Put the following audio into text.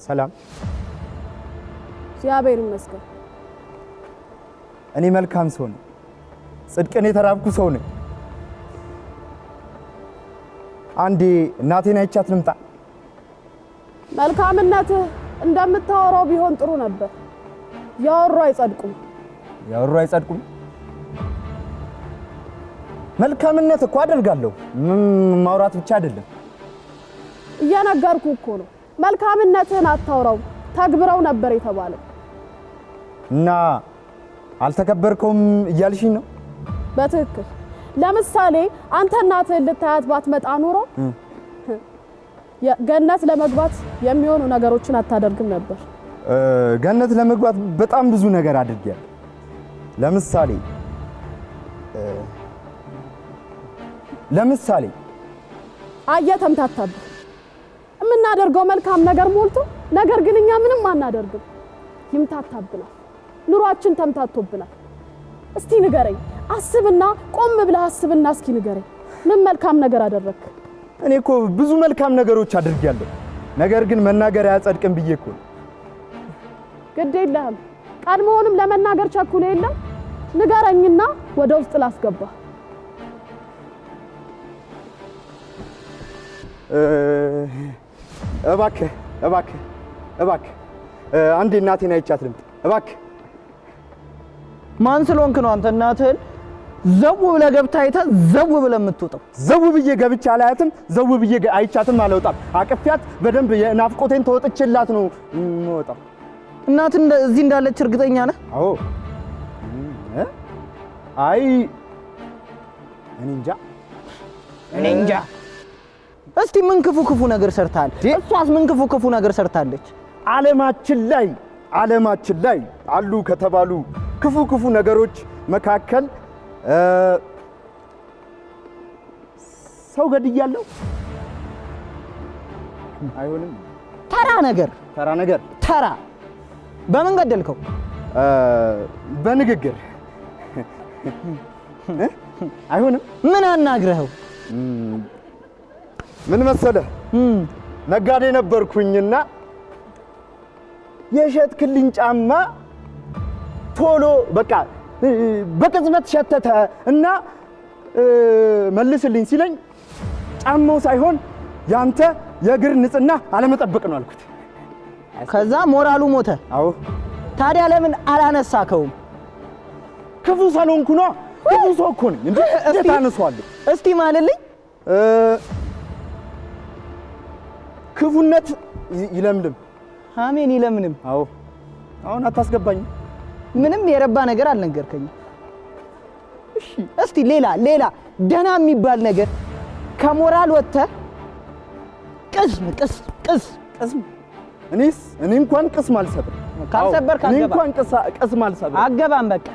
ሰላም እግዚአብሔር ይመስገን እኔ መልካም ሰው ነኝ ጽድቅን የተራብኩ ሰው ነኝ አንዴ እናቴን አይቻት ልምጣ መልካምነት እንደምታወራው ቢሆን ጥሩ ነበር ያወሩ አይጸድቁም መልካምነት እኮ አደርጋለሁ ማውራት ብቻ አይደለም እያነገርኩ እኮ ነው መልካምነትን አታውራው ተግብረው ነበር የተባለው እና አልተከበርከውም እያልሽኝ ነው በትክክል ለምሳሌ አንተ እናትህን ልታያት ባትመጣ ኑሮ ገነት ለመግባት የሚሆኑ ነገሮችን አታደርግም ነበር ገነት ለመግባት በጣም ብዙ ነገር አድርጌያለሁ ለምሳሌ አየተምታታብ ምናደርገው መልካም ነገር ሞልቶ ነገር ግን እኛ ምንም አናደርግም ይምታታብናል ኑሯችን ተምታቶብናል እስቲ ንገረኝ አስብና ቆም ብለህ አስብና እስኪ ንገረኝ ምን መልካም ነገር አደረክ እኔ እኮ ብዙ መልካም ነገሮች አድርጌያለሁ ነገር ግን መናገር ያጸድቅም ብዬ እኮ ግድ የለህም ቀድሞውንም ለመናገር ቸኩለ የለም ንገረኝና ወደ ውስጥ ላስገባ እባክህ አንዴ እናቴን አይቻት ልምጣ እባክህ ማን ስለሆንክ ነው አንተ እናትህን ዘው ብለህ ገብተህ አይተህ ዘው ብለህ የምትወጣው ዘው ብዬ ገብቻ አላያትም ዘው ብዬ አይቻትም አልወጣም አቅፊያት በደንብ የናፍቆቴን ተወጥቼላት ነው የምወጣው እናት እዚህ እንዳለች እርግጠኛ ነህ አዎ አይ እኔ እንጃ እስቲ ምን ክፉ ነገር ሰርታል እሷስ ምን ክፉ ነገር ሰርታለች ዓለማችን ላይ አሉ ከተባሉ ክፉ ነገሮች መካከል ሰው ገድያለሁ አይሆንም ተራ በምን ገደልከው በንግግር አይሆንም ምን አናግረው ምን መሰለህ ነጋዴ ነበርኩኝና የሸጥክልኝ ጫማ ቶሎ በቃ በቅጽበት ሸተተ እና መልስልኝ ሲለኝ ጫማው ሳይሆን ያንተ የእግር ንጽህና አለመጠበቅ ነው አልኩት ከዛ ሞራሉ ሞተ አዎ ታዲያ ለምን አላነሳከውም ክፉ ሰሎንኩ ነው ክፉ ሰው እኮ ነኝ እንዴ ታነሷል እስቲ ማለልኝ ክፉነት ይለምልም አሜን ይለምንም አዎ አሁን አታስገባኝ ምንም የረባ ነገር አልነገርከኝ እሺ እስቲ ሌላ ደና የሚባል ነገር ከሞራል ወጥተ ቅስም እኔ እንኳን ቅስም አልሰብር ካልሰበር እኔ እንኳን ቅስም አልሰብር አገባም በቃ